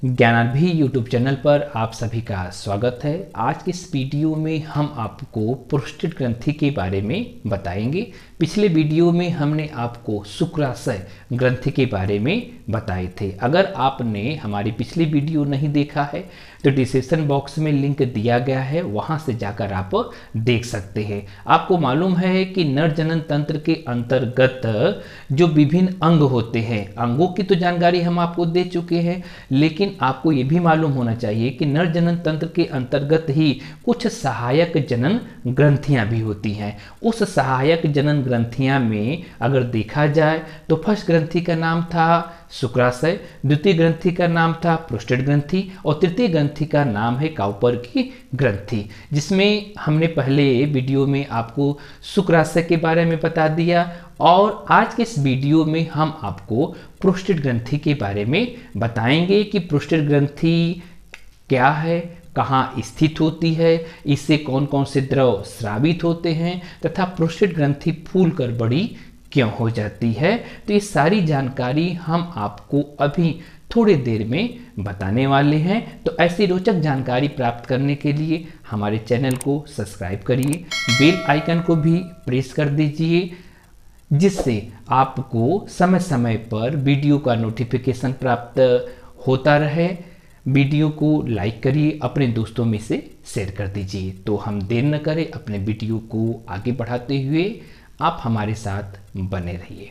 ज्ञानार्भी YouTube channel पर आप सभी का स्वागत है। आज के इस वीडियो में हम आपको प्रोस्टेट ग्रंथि के बारे में बताएंगे। पिछले वीडियो में हमने आपको शुक्राशय ग्रंथि के बारे में बताए थे। अगर आपने हमारी पिछली वीडियो नहीं देखा है तो डिस्क्रिप्शन बॉक्स में लिंक दिया गया है, वहां से जाकर आप देख सकते हैं। आपको मालूम है कि नर जनन तंत्र के अंतर्गत जो विभिन्न अंग होते हैं, अंगों की तो जानकारी हम आपको दे चुके हैं, लेकिन आपको ये भी मालूम होना चाहिए कि नर जनन तंत्र के अंतर्गत ही कुछ सहायक जनन ग्रंथियां भी होती हैं। उस सहायक जनन ग्रंथियां में अगर देखा जाए तो फर्स्ट ग्रंथि का नाम था शुक्राशय, द्वितीय ग्रंथि का नाम था प्रोस्टेट ग्रंथि और तृतीय ग्रंथि का नाम है काउपर की ग्रंथि, जिसमें हमने पहले वीडियो में आपको शुक्राशय के बारे में बता दिया। और आज के इस वीडियो में हम आपको प्रोस्टेट ग्रंथि के बारे में बताएंगे कि प्रोस्टेट ग्रंथि क्या है, कहाँ स्थित होती है, इससे कौन कौन से द्रव स्रावित होते हैं तथा प्रोस्टेट ग्रंथि फूलकर बड़ी क्यों हो जाती है। तो ये सारी जानकारी हम आपको अभी थोड़ी देर में बताने वाले हैं। तो ऐसी रोचक जानकारी प्राप्त करने के लिए हमारे चैनल को सब्सक्राइब करिए, बेल आइकन को भी प्रेस कर दीजिए, जिससे आपको समय समय पर वीडियो का नोटिफिकेशन प्राप्त होता रहे। वीडियो को लाइक करिए, अपने दोस्तों में से शेयर कर दीजिए। तो हम देर न करें, अपने वीडियो को आगे बढ़ाते हुए आप हमारे साथ बने रहिए।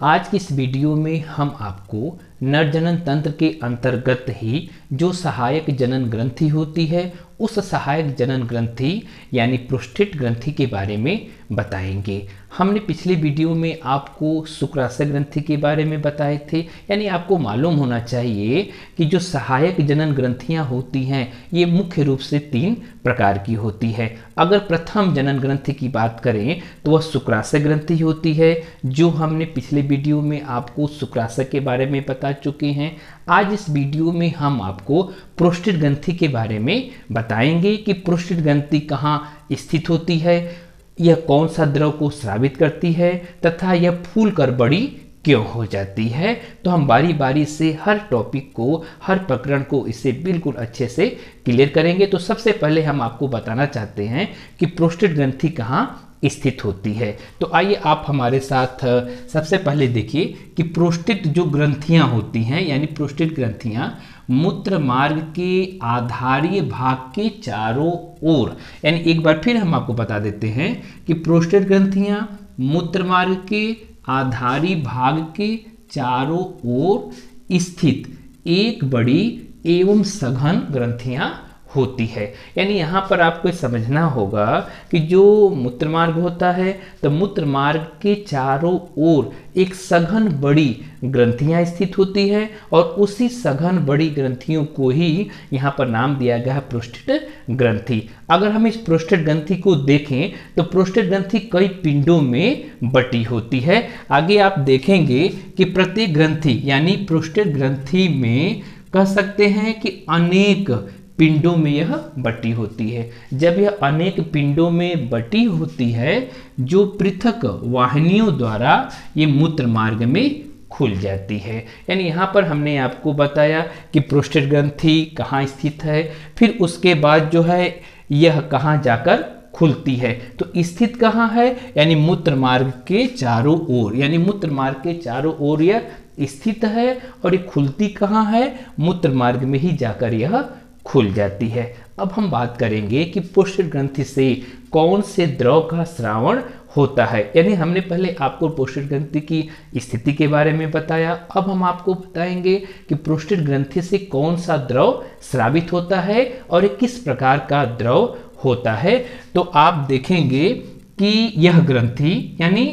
आज की इस वीडियो में हम आपको नर जनन तंत्र के अंतर्गत ही जो सहायक जनन ग्रंथि होती है, उस सहायक जनन ग्रंथि यानी प्रोस्टेट ग्रंथि के बारे में बताएंगे। हमने पिछले वीडियो में आपको शुक्राशय ग्रंथि के बारे में बताए थे। यानी आपको मालूम होना चाहिए कि जो सहायक जनन ग्रंथियां होती हैं ये मुख्य रूप से 3 प्रकार की होती है। अगर प्रथम जनन ग्रंथि की बात करें तो वह शुक्राशय ग्रंथि होती है, जो हमने पिछले वीडियो में आपको शुक्राशय के बारे में बता चुके हैं। आज इस वीडियो में हम आपको प्रोस्टेट ग्रंथि के बारे में बताएंगे कि प्रोस्टेट ग्रंथि कहाँ स्थित होती है, यह कौन सा द्रव को स्रावित करती है तथा यह फूलकर बड़ी क्यों हो जाती है। तो हम बारी बारी से हर टॉपिक को, हर प्रकरण को इसे बिल्कुल अच्छे से क्लियर करेंगे। तो सबसे पहले हम आपको बताना चाहते हैं कि प्रोस्टेट ग्रंथि कहाँ स्थित होती है। तो आइए आप हमारे साथ सबसे पहले देखिए कि प्रोस्टेट जो ग्रंथियां होती हैं, यानी प्रोस्टेट ग्रंथियां मूत्र मार्ग के आधारीय भाग के चारों ओर, यानी एक बार फिर हम आपको बता देते हैं कि प्रोस्टेट ग्रंथियां मूत्र मार्ग के आधारी भाग के चारों ओर स्थित एक बड़ी एवं सघन ग्रंथियां होती है। यानी यहाँ पर आपको समझना होगा कि जो मूत्रमार्ग होता है तो मूत्रमार्ग के चारों ओर एक सघन बड़ी ग्रंथियां स्थित होती है और उसी सघन बड़ी ग्रंथियों को ही यहाँ पर नाम दिया गया है प्रोस्टेट ग्रंथि। अगर हम इस प्रोस्टेट ग्रंथि को देखें तो प्रोस्टेट ग्रंथि कई पिंडों में बटी होती है। आगे आप देखेंगे कि प्रत्येक ग्रंथि यानी प्रोस्टेट ग्रंथि में कह सकते हैं कि अनेक पिंडों में यह बटी होती है। जब यह अनेक पिंडों में बटी होती है, जो पृथक वाहिनियों द्वारा ये मूत्र मार्ग में खुल जाती है। यानी यहाँ पर हमने आपको बताया कि प्रोस्टेट ग्रंथि कहाँ स्थित है, फिर उसके बाद जो है यह कहाँ जाकर खुलती है। तो स्थित कहाँ है, यानी मूत्र मार्ग के चारों ओर, यानी मूत्र मार्ग के चारों ओर यह स्थित है। और ये खुलती कहाँ है, मूत्र मार्ग में ही जाकर यह खुल जाती है। अब हम बात करेंगे कि प्रोस्टेट ग्रंथि से कौन से द्रव का स्रावण होता है। यानी हमने पहले आपको प्रोस्टेट ग्रंथि की स्थिति के बारे में बताया, अब हम आपको बताएंगे कि प्रोस्टेट ग्रंथि से कौन सा द्रव स्रावित होता है और किस प्रकार का द्रव होता है। तो आप देखेंगे कि यह ग्रंथि यानी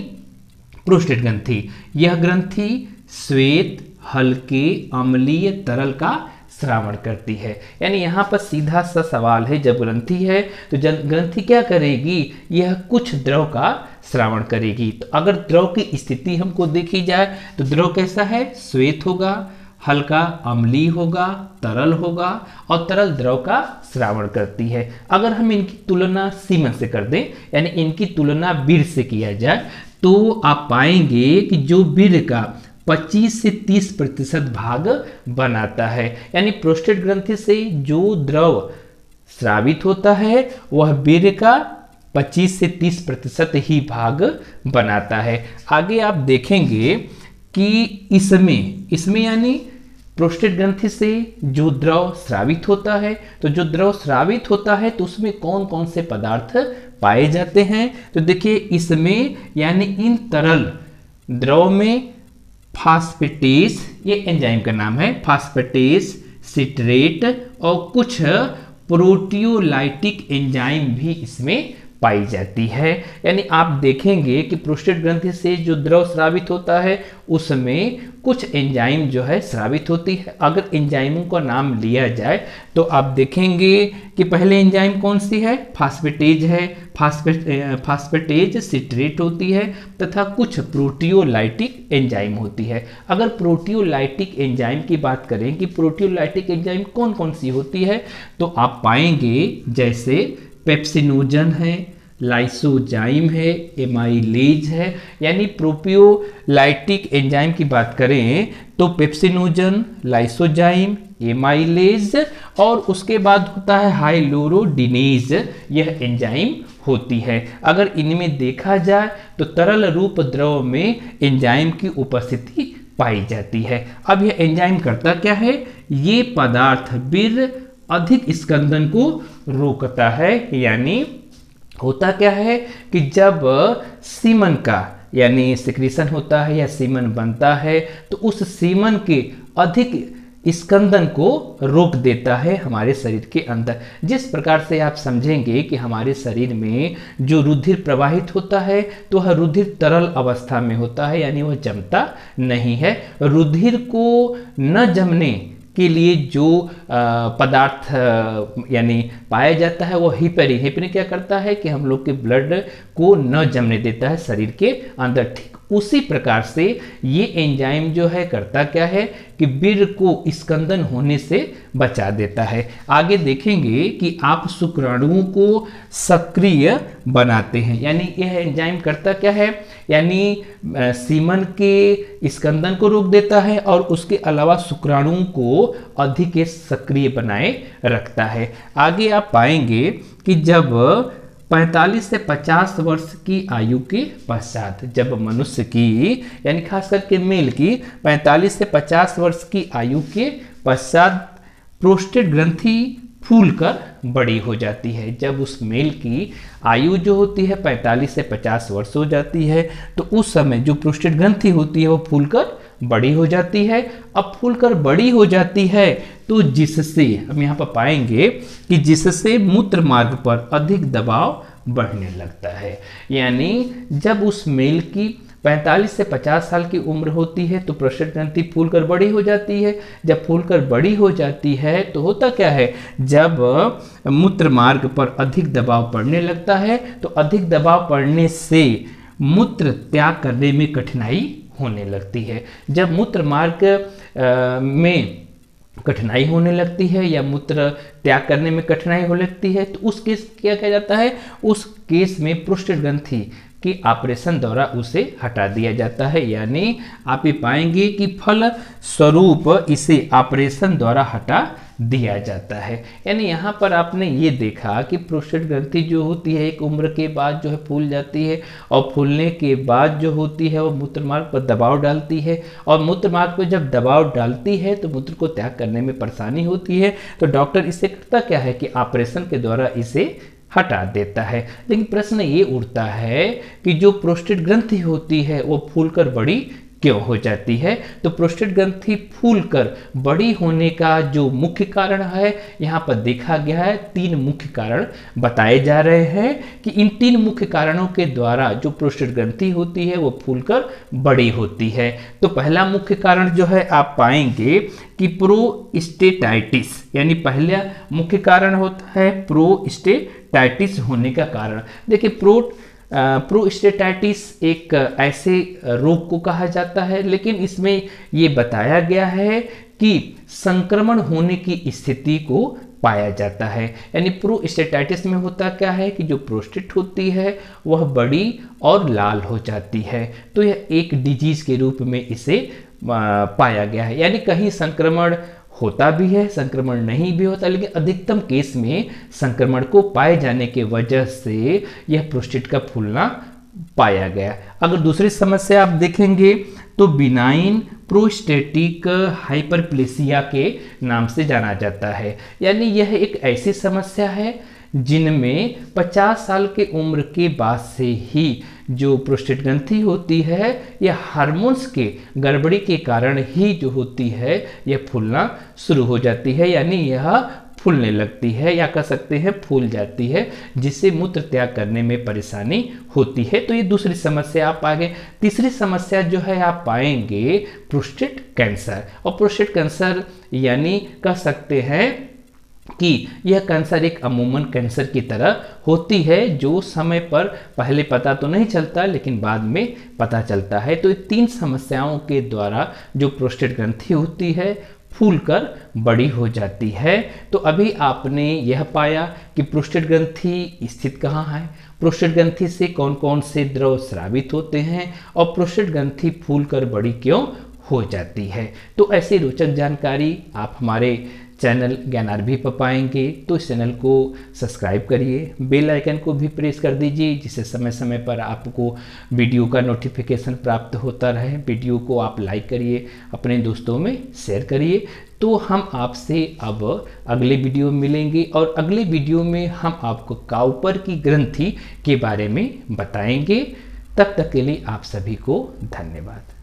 प्रोस्टेट ग्रंथि, यह ग्रंथि श्वेत हल्के अम्लीय तरल का श्रावण करती है। यानी यहाँ पर सीधा सा सवाल है, जब ग्रंथि है तो ग्रंथि क्या करेगी, यह कुछ द्रव का श्रावण करेगी। तो अगर द्रव की स्थिति हमको देखी जाए तो द्रव कैसा है, श्वेत होगा, हल्का अम्लीय होगा, तरल होगा और तरल द्रव का श्रावण करती है। अगर हम इनकी तुलना सीमन से कर दें, यानी इनकी तुलना बीर से किया जाए, तो आप पाएंगे कि जो बीर का 25 से 30% भाग बनाता है। यानी प्रोस्टेट ग्रंथि से जो द्रव स्रावित होता है वह वीर्य का 25 से 30% ही भाग बनाता है। आगे आप देखेंगे कि इसमें यानी प्रोस्टेट ग्रंथि से जो द्रव स्रावित होता है, तो जो द्रव स्रावित होता है तो उसमें कौन कौन से पदार्थ पाए जाते हैं। तो देखिए इसमें यानी इन तरल द्रव में फास्फेटेस, ये एंजाइम का नाम है, फास्फेटेस, सिट्रेट और कुछ प्रोटियोलाइटिक एंजाइम भी इसमें पाई जाती है। यानी आप देखेंगे कि प्रोस्टेट ग्रंथि से जो द्रव स्रावित होता है उसमें कुछ एंजाइम जो है स्रावित होती है। अगर एंजाइमों का नाम लिया जाए तो आप देखेंगे कि पहले एंजाइम कौन सी है, फास्फेटेज है, फास्फेटेज सिट्रेट होती है तथा कुछ प्रोटियोलाइटिक एंजाइम होती है। अगर प्रोटियोलाइटिक एंजाइम की बात करें कि प्रोटियोलाइटिक एंजाइम कौन कौन सी होती है, तो आप पाएंगे जैसे पेप्सिनोजन है, लाइसोजाइम है, एमाइलेज है। यानी प्रोपियोलाइटिक एंजाइम की बात करें तो पेप्सिनोजन, लाइसोजाइम, एमाइलेज और उसके बाद होता है हाइलोरोडिनेज, यह एंजाइम होती है। अगर इनमें देखा जाए तो तरल रूप द्रव में एंजाइम की उपस्थिति पाई जाती है। अब यह एंजाइम करता क्या है, ये पदार्थ वीर्य अधिक स्कंदन को रोकता है। यानी होता क्या है कि जब सीमन का यानी सिक्रीशन होता है या सीमन बनता है तो उस सीमन के अधिक स्कंदन को रोक देता है हमारे शरीर के अंदर। जिस प्रकार से आप समझेंगे कि हमारे शरीर में जो रुधिर प्रवाहित होता है तो वह रुधिर तरल अवस्था में होता है, यानी वह जमता नहीं है। रुधिर को न जमने के लिए जो पदार्थ यानी पाया जाता है वो हिपेरिन। हिपेरिन क्या करता है कि हम लोग के ब्लड को न जमने देता है शरीर के अंदर। ठीक उसी प्रकार से ये एंजाइम जो है करता क्या है कि वीर्य को स्कंदन होने से बचा देता है। आगे देखेंगे कि आप शुक्राणुओं को सक्रिय बनाते हैं। यानी यह एंजाइम करता क्या है, यानी सीमन के स्कंदन को रोक देता है और उसके अलावा शुक्राणुओं को अधिक सक्रिय बनाए रखता है। आगे आप पाएंगे कि जब 45 से 50 वर्ष की आयु के पश्चात, जब मनुष्य की यानी खास करके मेल की 45 से 50 वर्ष की आयु के पश्चात प्रोस्टेट ग्रंथि फूलकर बड़ी हो जाती है। जब उस मेल की आयु जो होती है 45 से 50 वर्ष हो जाती है तो उस समय जो प्रोस्टेट ग्रंथि होती है वो फूलकर बड़ी हो जाती है। अब फूलकर बड़ी हो जाती है तो जिससे हम यहाँ पर पाएंगे कि जिससे मूत्र मार्ग पर अधिक दबाव बढ़ने लगता है। यानी जब उस मेल की 45 से 50 साल की उम्र होती है तो प्रोस्टेट ग्रंथि फूलकर बड़ी हो जाती है। जब फूलकर बड़ी हो जाती है तो होता क्या है, जब मूत्र मार्ग पर अधिक दबाव पड़ने लगता है तो अधिक दबाव पड़ने से मूत्र त्याग करने में कठिनाई होने लगती है। जब मूत्र मार्ग में कठिनाई होने लगती है या मूत्र त्याग करने में कठिनाई होने लगती है तो उस केस क्या किया जाता है, उस केस में प्रोस्टेट ग्रंथि कि ऑपरेशन द्वारा उसे हटा दिया जाता है। यानी आप ये पाएंगे कि फल स्वरूप इसे ऑपरेशन द्वारा हटा दिया जाता है। यानी यहाँ पर आपने ये देखा कि प्रोस्टेट ग्रंथि जो होती है एक उम्र के बाद जो है फूल जाती है और फूलने के बाद जो होती है वो मूत्रमार्ग पर दबाव डालती है और मूत्रमार्ग पर जब दबाव डालती है तो मूत्र को त्याग करने में परेशानी होती है। तो डॉक्टर इसे करता क्या है कि ऑपरेशन के द्वारा इसे हटा देता है। लेकिन प्रश्न ये उठता है कि जो प्रोस्टेट ग्रंथि होती है वो फूलकर बड़ी क्यों हो जाती है। तो प्रोस्टेट ग्रंथि फूलकर बड़ी होने का जो मुख्य कारण है यहाँ पर देखा गया है, 3 मुख्य कारण बताए जा रहे हैं कि इन 3 मुख्य कारणों के द्वारा जो प्रोस्टेट ग्रंथि होती है वो फूलकर बड़ी होती है। तो पहला मुख्य कारण जो है आप पाएंगे कि प्रोस्टेटाइटिस, यानी पहला मुख्य कारण होता है प्रोस्टेटाइटिस होने का कारण। देखिए प्रोस्टेटाइटिस एक ऐसे रोग को कहा जाता है, लेकिन इसमें ये बताया गया है कि संक्रमण होने की स्थिति को पाया जाता है। यानी प्रोस्टेटाइटिस में होता क्या है कि जो प्रोस्टेट होती है वह बड़ी और लाल हो जाती है। तो यह एक डिजीज के रूप में इसे पाया गया है। यानी कहीं संक्रमण होता भी है, संक्रमण नहीं भी होता, लेकिन अधिकतम केस में संक्रमण को पाए जाने के वजह से यह प्रोस्टेट का फूलना पाया गया। अगर दूसरी समस्या आप देखेंगे तो बिनाइन प्रोस्टेटिक हाइपरप्लेसिया के नाम से जाना जाता है। यानी यह एक ऐसी समस्या है जिनमें 50 साल के उम्र के बाद से ही जो प्रोस्टेट ग्रंथि होती है यह हार्मोन्स के गड़बड़ी के कारण ही जो होती है यह फूलना शुरू हो जाती है, यानी यह फूलने लगती है या कह सकते हैं फूल जाती है, जिससे मूत्र त्याग करने में परेशानी होती है। तो ये दूसरी समस्या आप पाएंगे। तीसरी समस्या जो है आप पाएंगे प्रोस्टेट कैंसर। और प्रोस्टेट कैंसर यानी कह सकते हैं कि यह कैंसर एक अमूमन कैंसर की तरह होती है, जो समय पर पहले पता तो नहीं चलता लेकिन बाद में पता चलता है। तो ये 3 समस्याओं के द्वारा जो प्रोस्टेट ग्रंथि होती है फूलकर बड़ी हो जाती है। तो अभी आपने यह पाया कि प्रोस्टेट ग्रंथि स्थित कहाँ है, प्रोस्टेट ग्रंथि से कौन कौन से द्रव स्रावित होते हैं और प्रोस्टेट ग्रंथि फूलकर बड़ी क्यों हो जाती है। तो ऐसी रोचक जानकारी आप हमारे चैनल ज्ञानार्भी पर पाएंगे। तो इस चैनल को सब्सक्राइब करिए, बेल आइकन को भी प्रेस कर दीजिए, जिससे समय समय पर आपको वीडियो का नोटिफिकेशन प्राप्त होता रहे। वीडियो को आप लाइक करिए, अपने दोस्तों में शेयर करिए। तो हम आपसे अब अगले वीडियो में मिलेंगे और अगले वीडियो में हम आपको काउपर की ग्रंथि के बारे में बताएंगे। तब तक के लिए आप सभी को धन्यवाद।